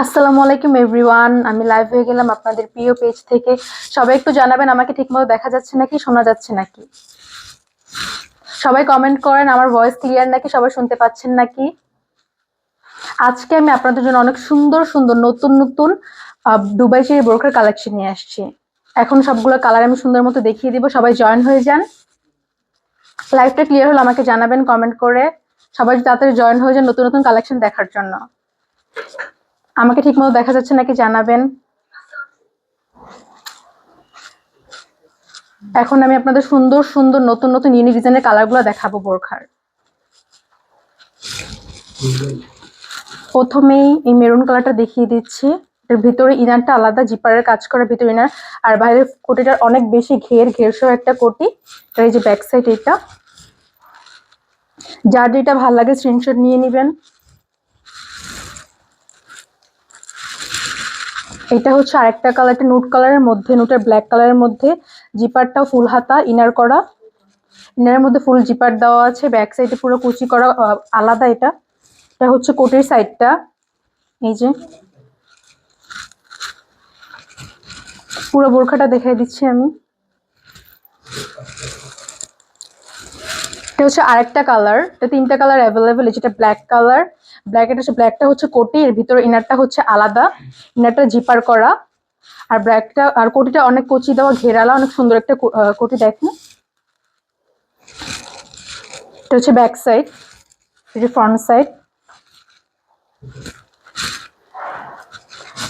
আসসালামু আলাইকুম এভরিওয়ান। আমি লাইভ হয়ে গেলাম আপনাদের প্রিয় পেজ থেকে। সবাই একটু জানাবেন আমাকে ঠিকমতো দেখা যাচ্ছে নাকি, শোনা যাচ্ছে নাকি। সবাই কমেন্ট করেন আমার ভয়েস ক্লিয়ার নাকি, সবাই শুনতে পাচ্ছেন নাকি। আজকে আমি আপনাদের জন্য অনেক সুন্দর সুন্দর নতুন নতুন দুবাই শাড়ি বোরখার কালেকশন নিয়ে আসছি। এখন সবগুলো কালার আমি সুন্দর মতো দেখিয়ে দিব, সবাই জয়েন হয়ে যান। লাইভটা ক্লিয়ার হলে আমাকে জানাবেন কমেন্ট করে। সবাই তাড়াতাড়ি জয়েন হয়ে যান নতুন নতুন কালেকশন দেখার জন্য। আমাকে ঠিকমতো দেখা যাচ্ছে নাকি জানাবেন। এখন আমি আপনাদের সুন্দর সুন্দর নতুন নতুন ইউনিক ডিজাইনের কালারগুলো দেখাবো বোরখার। প্রথমেই এই মেরুন কালারটা দেখিয়ে দিচ্ছি। এর ভিতরে ইনারটা আলাদা, জিপারের কাজ করা ভিতরে ইনার, আর বাইরের কোটিটার অনেক বেশি ঘের সহ একটা কোটি। এই যে ব্যাক সাইড, এটা যার যেটা ভালো লাগে স্ক্রিনশট নিয়ে নেবেন। এটা হচ্ছে আরেকটা কালার, একটা নুট কালারের মধ্যে, নুটের ব্ল্যাক কালারের মধ্যে, জিপারটাও ফুল হাতা ইনার করা, ইনারের মধ্যে ফুল জিপার দেওয়া আছে, ব্যাক সাইডে পুরো কুচি করা আলাদা। এটা হচ্ছে কোটির সাইডটা। এই যে পুরো বোরখাটা দেখাই দিচ্ছি আমি। এটা হচ্ছে আরেকটা কালার, এটা তিনটা কালার অ্যাভেলেবেল। যেটা ব্ল্যাক কালার, ব্ল্যাকটা হচ্ছে কোটি, এর ভিতরে ইনারটা হচ্ছে আলাদা, ইনারটা জিপার করা, আর ব্ল্যাকটা আর কোটিটা অনেক কুচি দেওয়া ঘেরালা, অনেক সুন্দর একটা কোটি। দেখেন এটা হচ্ছে ব্যাক সাইড, এটা ফ্রন্ট সাইড।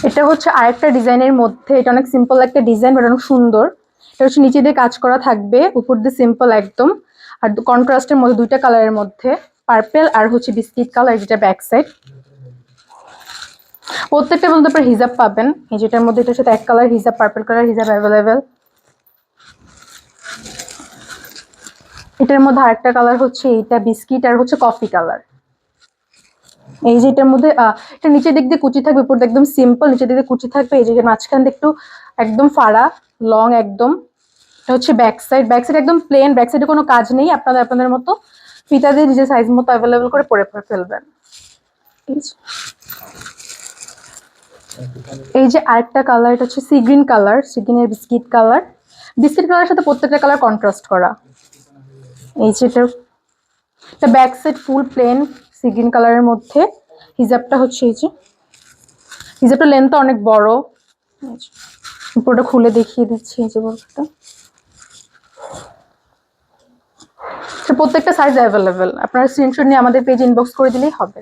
এটা হচ্ছে আরেকটা ডিজাইনের মধ্যে, এটা অনেক সিম্পল একটা ডিজাইন, বাট অনেক সুন্দর। এটা হচ্ছে নিচে দিয়ে কাজ করা থাকবে, উপর দিয়ে সিম্পল একদম। আর কন্ট্রাস্টের মধ্যে দুইটা কালারের মধ্যে, পার্পেল আর হচ্ছে বিস্কিট কালার, যেটা ব্যাক সাইড। প্রত্যেকটা মধ্যে আপনার হিজাব পাবেন। এই যেটার মধ্যে এটার সাথে এক কালার হিজাব, পার্পল কালার হিজাব অ্যাভেলেবেল। এটার মধ্যে আরেকটা কালার হচ্ছে এইটা বিস্কিট আর হচ্ছে কফি কালার। এই যে এটার মধ্যে এটা নিচের দিক দিয়ে কুচি থাকবে, উপর একদম সিম্পল, নিচের দিক দিয়ে কুচি থাকবে। এই যে মাঝখান দিয়ে একটু একদম ফাড়া লং একদম। এটা হচ্ছে ব্যাক সাইড, ব্যাক সাইড একদম প্লেন, ব্যাক সাইডে কোনো কাজ নেই। আপনারা আপনাদের মতো ফিতা দিয়ে নিজের সাইজ মতো অ্যাভেলেবেল করে পরে ফেলবেন। এই যে আরেকটা কালার, এটা হচ্ছে সি গ্রিন কালার, সি গ্রিনের বিস্কিট কালার। বিস্কিট কালারের সাথে প্রত্যেকটা কালার কন্ট্রাস্ট করা। এই যে এটা ব্যাক সাইড ফুল প্লেন সি গ্রিন কালারের মধ্যে। হিজাবটা হচ্ছে এই যে, হিজাবটা লেন্থটা অনেক বড়। পুরোটা খুলে দেখিয়ে দিচ্ছি। এই যে বোরখাটা, প্রত্যেকটা সাইজ অ্যাভেলেবেল, আপনারা স্ক্রিনশট নিয়ে আমাদের পেজ ইনবক্স করে দিলেই হবে।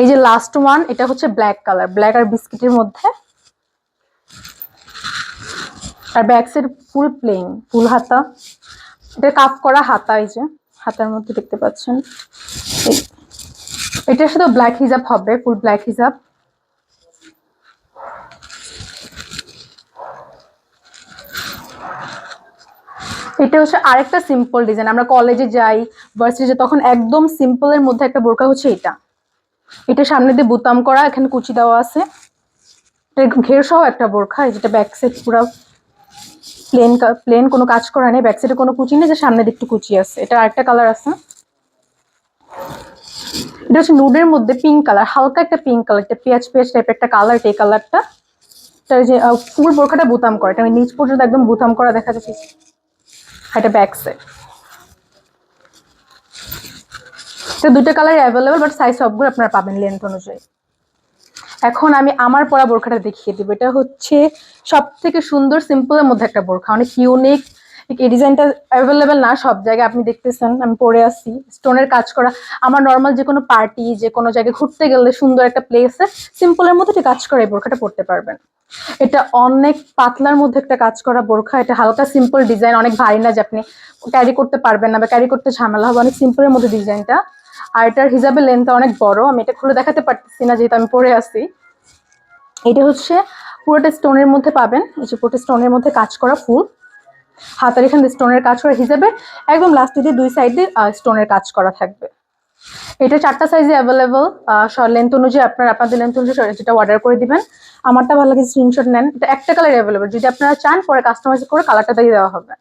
এই যে লাস্ট ওয়ান, এটা হচ্ছে ব্ল্যাক কালার, ব্ল্যাক আর বিস্কিটের মধ্যে, আর ব্যাক সাইড ফুল প্লেন, ফুল হাতা। এটা কাপ করা হাতা, এই যে হাতার মধ্যে দেখতে পাচ্ছেন। এটার সাথে ব্ল্যাক হিজাব হবে, ফুল ব্ল্যাক হিজাব। এটা হচ্ছে আরেকটা সিম্পল ডিজাইন, আমরা কলেজে যাই, ভার্সিটিতে, তখন একদম সিম্পলের মধ্যে একটা বোরকা হচ্ছে এটা। এটা সামনে দিয়ে বোতাম করা, এখানে কুচি দেওয়া আছে, ঘের সহ একটা বোরখা। যেটা ব্যাক সাইড পুরো প্লেন, প্লেন কোনো কাজ করা নেই, ব্যাক সাইডে কোনো কুচি নেই, যে সামনে দিকে একটু কুচি আছে। এটা আরেকটা কালার আছে, এটা হচ্ছে নুডের মধ্যে পিঙ্ক কালার, হালকা একটা পিঙ্ক কালার, একটা পেঁয়াজ পেঁয়াজ টাইপের একটা কালার। এই কালারটা যে ফুল বোরখাটা বোতাম করা, এটা নিচ পর্যন্ত একদম বোতাম করা দেখা যাচ্ছে। এটা ব্যাক সাইড। এটা দুটো কালার অ্যাভেলেবেল, বাট সাইজ সবগুলো আপনারা পাবেন লেন্থ অনুযায়ী। এখন আমি আমার পরা বোরখাটা দেখিয়ে দিব। এটা হচ্ছে সব থেকে সুন্দর সিম্পলের মধ্যে একটা বোরখা, অনেক ইউনিক। এই ডিজাইনটা অ্যাভেলেবেল না সব জায়গায়, আপনি দেখতেছেন আমি পরে আসছি, স্টোনের কাজ করা। আমার নর্মাল যে কোনো পার্টি, যে কোনো জায়গায় ঘুরতে গেলে সুন্দর একটা প্লেসে সিম্পলের মধ্যে একটা কাজ করা এই বোরখাটা পরতে পারবেন। এটা অনেক পাতলার মধ্যে একটা কাজ করা বোরখা। এটা হালকা সিম্পল ডিজাইন, অনেক ভারী না যে আপনি ক্যারি করতে পারবেন না বা ক্যারি করতে ঝামেলা হবে, অনেক সিম্পলের মধ্যে ডিজাইনটা। আর এটার হিজাবের লেন্থটা অনেক বড়, আমি এটা খুলে দেখাতে পারতেছি না যেহেতু আমি পরে আসি। এটা হচ্ছে পুরোটা স্টোনের মধ্যে পাবেন, এই যে পুরোটা স্টোনের মধ্যে কাজ করা ফুল, হাতের এখানে স্টোনের কাজ করা হিজাবে, একদম লাস্টে দিয়ে দুই সাইডে স্টোনের কাজ করা থাকবে। এটা 4টা সাইজে অ্যাভেলেবল, লেন্থ অনুযায়ী আপনাদের লেন্থ অনুযায়ী যেটা অর্ডার করে দিবেন। আমারটা ভালো লাগে স্ক্রিনশট নেন। এটা একটা কালার অ্যাভেলেবল, যদি আপনারা চান পরে কাস্টমাইজ করে কালারটা দিয়ে দেওয়া হবে।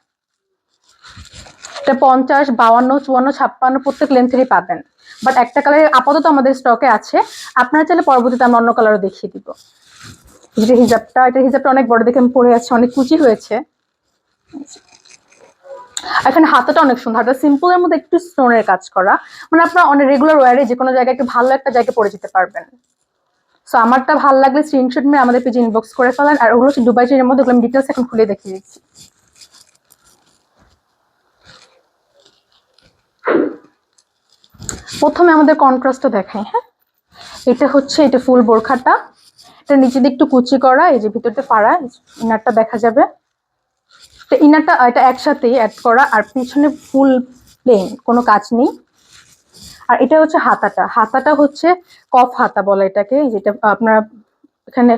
এটা 50, 52, 54, 56 প্রত্যেক লেন্থেরই পাবেন। বাট একটা কালার আপাতত আমাদের স্টকে আছে, আপনারা চাইলে পরবর্তীতে আমরা অন্য কালারও দেখিয়ে দিব। এটা হিজাবটা অনেক বড় দেখে আমি পরে আছি, অনেক কুচি হয়েছে। এখানে হাতাটা অনেক সুন্দর, হাতা সিম্পলের মধ্যে একটু স্টোনের কাজ করা, মানে আপনারা অনেক রেগুলার ওয়ারে যে কোনো জায়গায় একটু ভালো একটা জায়গায় পরে যেতে পারবেন। সো আমারটা ভালো লাগলে স্ক্রিনশট মেরে আমাদের পেজে ইনবক্স করে ফেলেন। আর ওগুলো হচ্ছে দুবাই চেনের মধ্যে, ওগুলো আমি ডিটেলস এখন খুলে দেখিয়ে দিচ্ছি। প্রথমে আমাদের কন্ট্রাস্টটা দেখাই। হ্যাঁ, এটা ফুল বোরখাটা, এটা নিচে দিয়ে একটু কুচি করা, এই যে ভিতরটা ফাড়া, ইনারটা দেখা যাবে। ইনারটা এটা একসাথেই অ্যাড করা, আর পিছনে ফুল প্লেন, কোনো কাজ নেই। আর এটা হচ্ছে হাতাটা হচ্ছে কফ হাতা বলে এটাকে, যেটা আপনার এখানে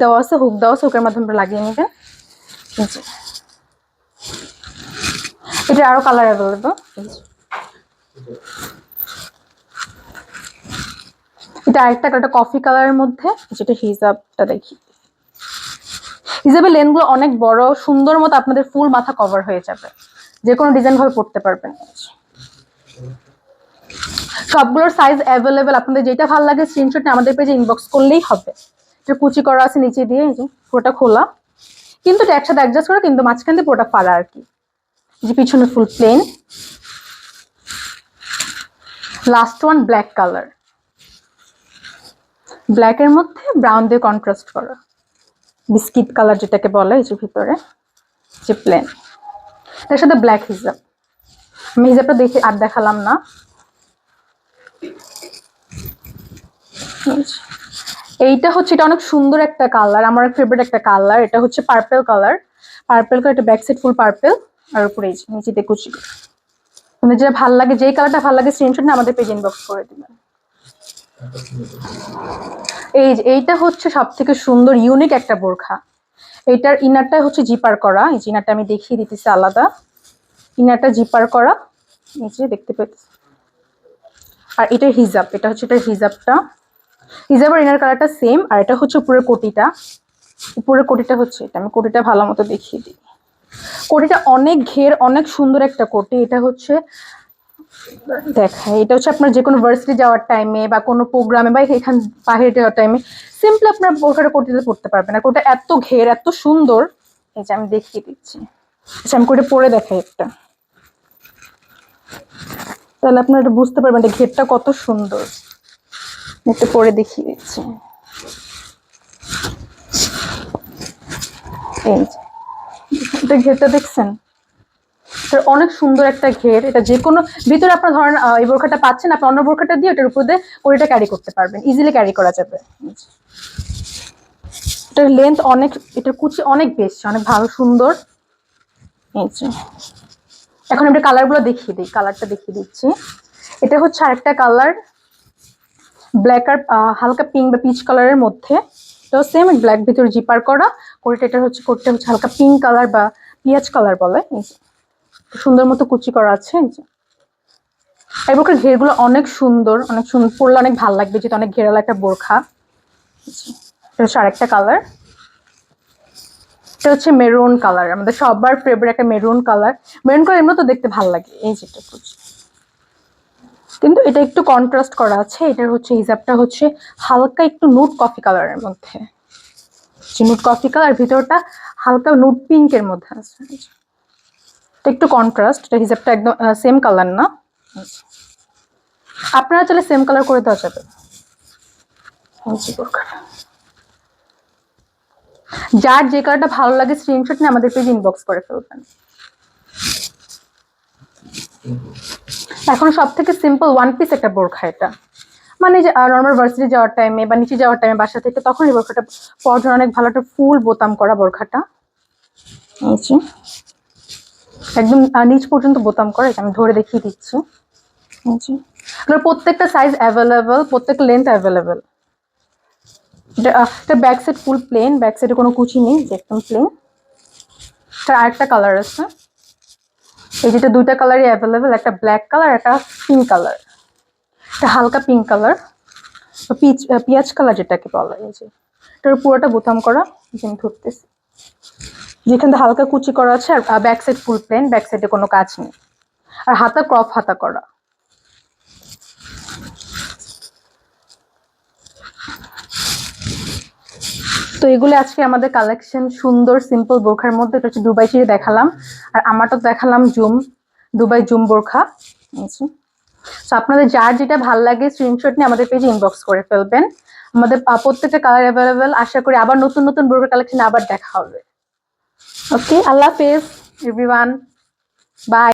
দেওয়া আছে, হুক দেওয়া আছে, হুকের মাধ্যমে লাগিয়ে নেবেন। এটা আরো কালার অ্যাভেলেবল। এটা আরেকটা কালার কফি কালারের মধ্যে, যেটা হিজাবটা দেখি। হিজাবের লেন্থগুলো অনেক বড়, সুন্দর মতো আপনাদের ফুল মাথা কভার হয়ে যাবে, যে কোনো ডিজাইন ভাবে পড়তে পারবেন। সবগুলোর সাইজ অ্যাভেলেবেল, আপনাদের যেটা ভালো লাগে স্ক্রিনশট নিয়ে আমাদের পেজে ইনবক্স করলেই হবে। এটা কুচি করা আছে নিচে দিয়ে, এই যে পুরোটা খোলা, কিন্তু এটা একসাথে অ্যাডজাস্ট করা, কিন্তু মাঝখান দিয়ে পুরোটা ফাড়া আর কি। যে পিছনে full plain. Last one black colour, ব্ল্যাকের মধ্যে ব্রাউন দিয়ে কন্ট্রাস্ট করা, বিস্কিট কালার যেটাকে বলে, এই যে ভিতরে যে প্লেন, তার সাথে ব্ল্যাক হিজাব। আমি হিজাবটা দেখে আর দেখালাম না। এইটা হচ্ছে, এটা অনেক সুন্দর একটা কালার, আমার ফেভারিট একটা কালার। এটা হচ্ছে পার্পল কালার, এটা ব্যাক সাইড ফুল পার্পল, আর উপরে এই নিচেতে কুচি। মানে যেটা ভালো লাগে, যেই কালারটা ভালো লাগে স্ক্রিনশট নিয়ে আমাদের পেজ ইনবক্স করে দিবেন। এইটা হচ্ছে সব থেকে সুন্দর ইউনিক একটা বোরখা। এইটার ইনারটা হচ্ছে জিপার করা, এই ইনারটা আমি দেখিয়ে দিতেছি আলাদা। ইনারটা জিপার করা, এই যে দেখতে পাচ্ছি। আর এটা হিজাব, এটা হচ্ছে এটার হিজাবটা। হিজাবের ইনার কালারটা সেম, আর এটা হচ্ছে উপরের কোটিটা হচ্ছে এটা। আমি কোটিটা ভালো মতো দেখিয়ে দিই। কোটিটা অনেক ঘের, অনেক সুন্দর একটা কোটি। এটা হচ্ছে এটা হচ্ছে আপনার যে কোনো ভার্সিটি যাওয়ার টাইমে বা কোনো প্রোগ্রামে বা এখান বাইরে যাওয়ার টাইমে সিম্পলি আপনার বোরখাটা কোটিতে পড়তে পারবেন। আর কোটা এত ঘের, এত সুন্দর, এই যে আমি দেখিয়ে দিচ্ছি। আচ্ছা, আমি কোটা পরে দেখাই একটা, তাহলে আপনারা এটা বুঝতে পারবেন এটা ঘেরটা কত সুন্দর। একটু পরে দেখিয়ে দিচ্ছি। এই যে এটা ঘেরটা দেখছেন, অনেক সুন্দর একটা ঘের। এটা যে কোনো ভিতরে আপনার ধরেন এই বোরখাটা পাচ্ছেন, আপনি অন্য বোরখাটা দিয়ে এটার উপর দিয়ে কোটিটা ক্যারি করতে পারবেন, ইজিলি ক্যারি করা যাবে। এটার লেন্থ অনেক, এটার কুচি অনেক বেশি, অনেক ভালো সুন্দর। এই যে এখন আমরা কালারগুলো দেখিয়ে দিই, কালারটা দেখিয়ে দিচ্ছি। এটা হচ্ছে আরেকটা কালার, ব্ল্যাক আর হালকা পিঙ্ক বা পিচ কালারের মধ্যে। এটাও সেম, ব্ল্যাক ভিতরে জিপার করা কোটিটা। এটা হচ্ছে কোটিটা হচ্ছে হালকা পিঙ্ক কালার বা পিঁয়াজ কালার বলে। এই যে সুন্দর মতো কুচি করা আছে। এই যে এই বোরখার ঘেরগুলো অনেক সুন্দর, পরলে অনেক ভালো লাগবে, যেটা অনেক ঘেরালা একটা বোরখা। এটা হচ্ছে আরেকটা কালার, এটা হচ্ছে মেরুন কালার, আমাদের সবার ফেভারিট একটা মেরুন কালার। মেরুন কালার এমনি তো দেখতে ভালো লাগে। এই যেটা কুচি, কিন্তু এটা একটু কন্ট্রাস্ট করা আছে। এটার হচ্ছে হিজাবটা হচ্ছে হালকা একটু নুট কফি কালারের মধ্যে, নুট কফি কালার, ভিতরটা হালকা নুট পিঙ্কের মধ্যে আছে। একটু কন্ট্রাস্ট। এটা হিজাবটা একদম সেম কালার না, আপনারা চাইলে সেম কালার করে দেওয়া যাবে। যার যে কালারটা ভালো লাগে স্ক্রিনশট নিয়ে আমাদের পেজে ইনবক্স করে ফেলবেন। এখন সব থেকে সিম্পল ওয়ান পিস একটা বোরখা এটা, মানে যে নর্মাল ভার্সিটি যাওয়ার টাইমে বা নিচে যাওয়ার টাইমে বাসা থেকে, তখন এই বোরখাটা পরার জন্য অনেক ভালো একটা ফুল বোতাম করা বোরখাটা। একদম নিচ পর্যন্ত বোতাম করা, এটা আমি ধরে দেখিয়ে দিচ্ছি। প্রত্যেকটা সাইজ অ্যাভেলেবেল, প্রত্যেকটা লেন্থ অ্যাভেলেবেল। এটা ব্যাক সাইড ফুল প্লেন, ব্যাক সাইডে কোনো কুচি নেই, একদম প্লেন। তার আরেকটা কালার আছে, এই যেটা দুইটা কালারই অ্যাভেলেবেল, একটা ব্ল্যাক কালার, একটা পিঙ্ক কালার। এটা হালকা পিঙ্ক কালার, পিঁয়াজ কালার যেটাকে বলা। এই যে এটার পুরোটা বোতাম করা, আমি ধরতেছি, যেখানে হালকা কুচি করা আছে। আর ব্যাক সাইড ফুল প্লেন, ব্যাক সাইডে কোনো কাজ নেই। আর হাতা ক্রপ হাতা করা। তো এগুলো আজকে আমাদের কালেকশন, সুন্দর সিম্পল বোরখার মধ্যে। এটা হচ্ছে দুবাই চিরি দেখালাম, আর আমারটা দেখালাম দুবাই জুম বোরখা। তো আপনাদের যার যেটা ভালো লাগে স্ক্রিনশট নিয়ে আমাদের পেজে ইনবক্স করে ফেলবেন। আমাদের প্রত্যেকটা কালার অ্যাভেলেবেল। আশা করি আবার নতুন নতুন বোরকা কালেকশন আবার দেখা হবে। ওকে, আল্লাহ হাফেজ এভরিওয়ান, বাই।